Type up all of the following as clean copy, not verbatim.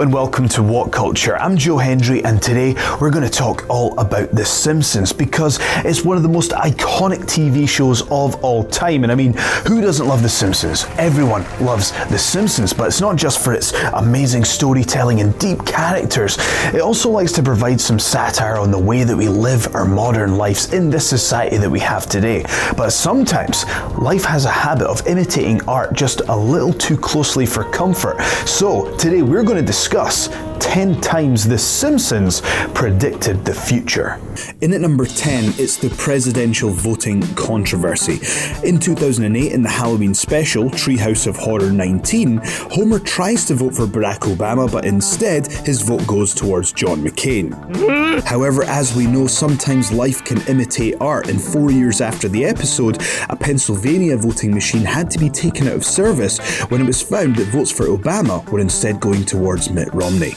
Hello and welcome to Whatculture. I'm Joe Hendry and today we're going to talk all about The Simpsons because it's one of the most iconic TV shows of all time. And I mean, who doesn't love The Simpsons? Everyone loves The Simpsons, but it's not just for its amazing storytelling and deep characters. It also likes to provide some satire on the way that we live our modern lives in this society that we have today. But sometimes life has a habit of imitating art just a little too closely for comfort. So today we're going to discuss 10 times The Simpsons predicted the future. In at number 10, it's the presidential voting controversy. In 2008, in the Halloween special, Treehouse of Horror 19, Homer tries to vote for Barack Obama, but instead, his vote goes towards John McCain. However, as we know, sometimes life can imitate art, and 4 years after the episode, a Pennsylvania voting machine had to be taken out of service when it was found that votes for Obama were instead going towards Mitt Romney.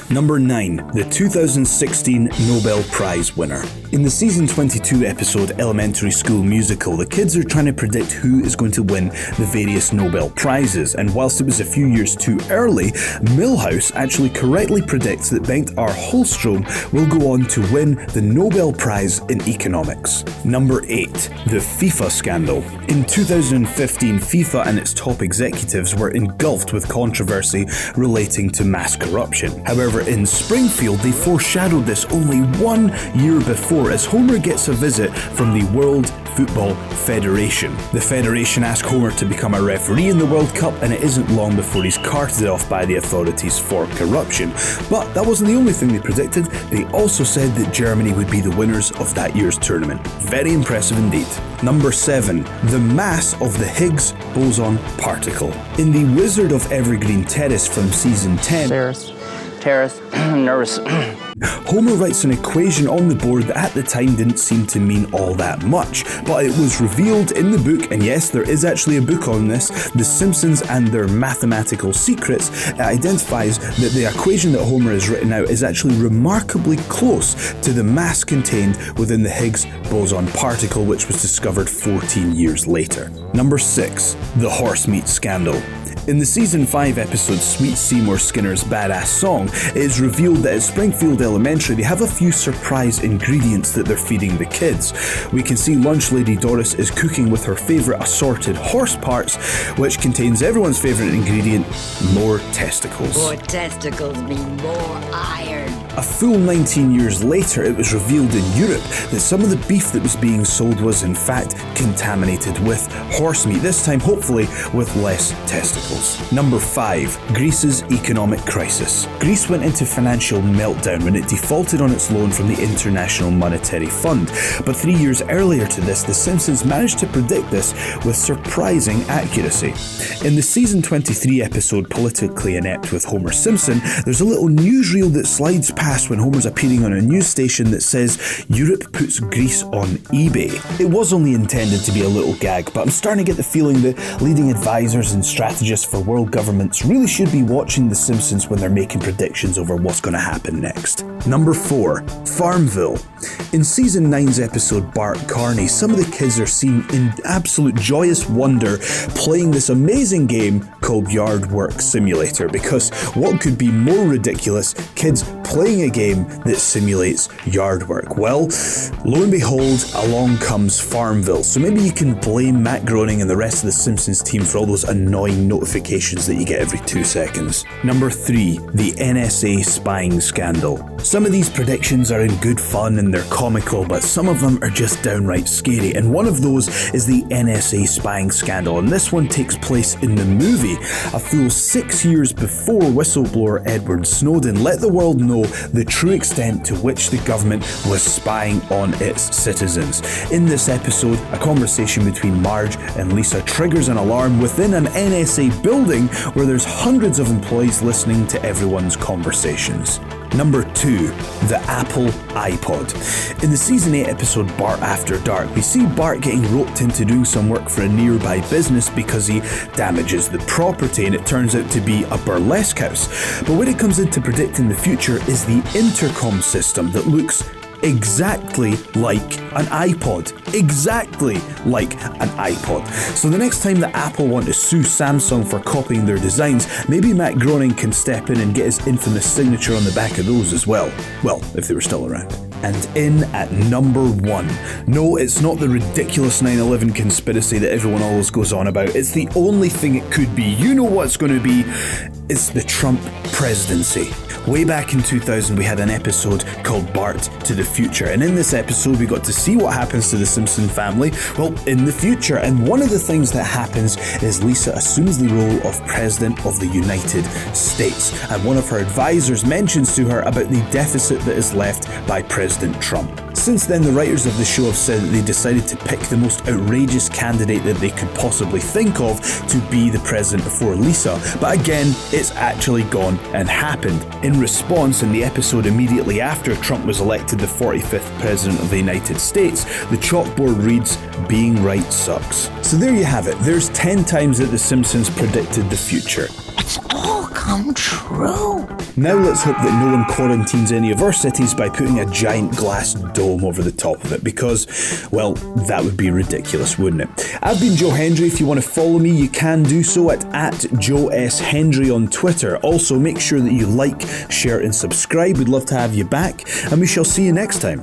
Number 9, the 2016 Nobel Prize winner. In the season 22 episode Elementary School Musical, the kids are trying to predict who is going to win the various Nobel Prizes, and whilst it was a few years too early, Milhouse actually correctly predicts that Bengt R. Holmstrom will go on to win the Nobel Prize in Economics. Number 8, the FIFA Scandal. In 2015, FIFA and its top executives were engulfed with controversy relating to mass corruption. However, in Springfield, they foreshadowed this only 1 year before as Homer gets a visit from the World Football Federation. The Federation asks Homer to become a referee in the World Cup, and it isn't long before he's carted off by the authorities for corruption. But that wasn't the only thing they predicted. They also said that Germany would be the winners of that year's tournament. Very impressive indeed. Number 7, the mass of the Higgs boson particle. In The Wizard of Evergreen Terrace from season 10, Terrace, nervous. Homer writes an equation on the board that at the time didn't seem to mean all that much, but it was revealed in the book, and yes, there is actually a book on this, The Simpsons and Their Mathematical Secrets. It identifies that the equation that Homer has written out is actually remarkably close to the mass contained within the Higgs boson particle, which was discovered 14 years later. Number 6, the horse meat scandal. In the season 5 episode Sweet Seymour Skinner's Badass Song, it is revealed that at Springfield Elementary they have a few surprise ingredients that they're feeding the kids. We can see lunch lady Doris is cooking with her favourite assorted horse parts, which contains everyone's favourite ingredient, more testicles. More testicles mean more iron. A full 19 years later, it was revealed in Europe that some of the beef that was being sold was in fact contaminated with horse meat, this time hopefully with less testicles. Number 5, Greece's economic crisis. Greece went into financial meltdown when it defaulted on its loan from the International Monetary Fund. But 3 years earlier to this, The Simpsons managed to predict this with surprising accuracy. In the season 23 episode Politically Inept with Homer Simpson, there's a little newsreel that slides past when Homer's appearing on a news station that says Europe puts Greece on eBay. It was only intended to be a little gag, but I'm starting to get the feeling that leading advisors and strategists for world governments really should be watching The Simpsons when they're making predictions over what's going to happen next. Number 4, Farmville. In season 9's episode Bart Carney, some of the kids are seen in absolute joyous wonder playing this amazing game called Yard Work Simulator, because what could be more ridiculous, kids playing a game that simulates yard work? Well, lo and behold, along comes Farmville, so maybe you can blame Matt Groening and the rest of the Simpsons team for all those annoying notifications that you get every 2 seconds. Number 3, the NSA Spying Scandal. Some of these predictions are in good fun and they're comical, but some of them are just downright scary, and one of those is the NSA Spying Scandal, and this one takes place in the movie, a full 6 years before whistleblower Edward Snowden let the world know the true extent to which the government was spying on its citizens. In this episode, a conversation between Marge and Lisa triggers an alarm within an NSA building where there's hundreds of employees listening to everyone's conversations. Number 2, the Apple iPod. In the season 8 episode Bart After Dark, we see Bart getting roped into doing some work for a nearby business because he damages the property, and it turns out to be a burlesque house. But when it comes into predicting the future is the intercom system that looks exactly like an iPod. Exactly like an iPod. So the next time that Apple want to sue Samsung for copying their designs, maybe Matt Groening can step in and get his infamous signature on the back of those as well. Well, if they were still around. And in at number 1. No, it's not the ridiculous 9/11 conspiracy that everyone always goes on about. It's the only thing it could be. You know what it's going to be. It's the Trump presidency. Way back in 2000, we had an episode called Bart to the Future, and in this episode we got to see what happens to the Simpson family, well, in the future. And one of the things that happens is Lisa assumes the role of President of the United States, and one of her advisors mentions to her about the deficit that is left by President Trump. Since then, the writers of the show have said that they decided to pick the most outrageous candidate that they could possibly think of to be the president for Lisa, but again, it's actually gone and happened. In response, in the episode immediately after Trump was elected the 45th President of the United States, the chalkboard reads, "Being right sucks." So there you have it. There's 10 times that The Simpsons predicted the future. It's all come true. Now let's hope that no one quarantines any of our cities by putting a giant glass dome over the top of it, because, well, that would be ridiculous, wouldn't it? I've been Joe Hendry. If you want to follow me, you can do so at Joe S. Hendry on Twitter. Also, make sure that you like, share and subscribe. We'd love to have you back, and we shall see you next time.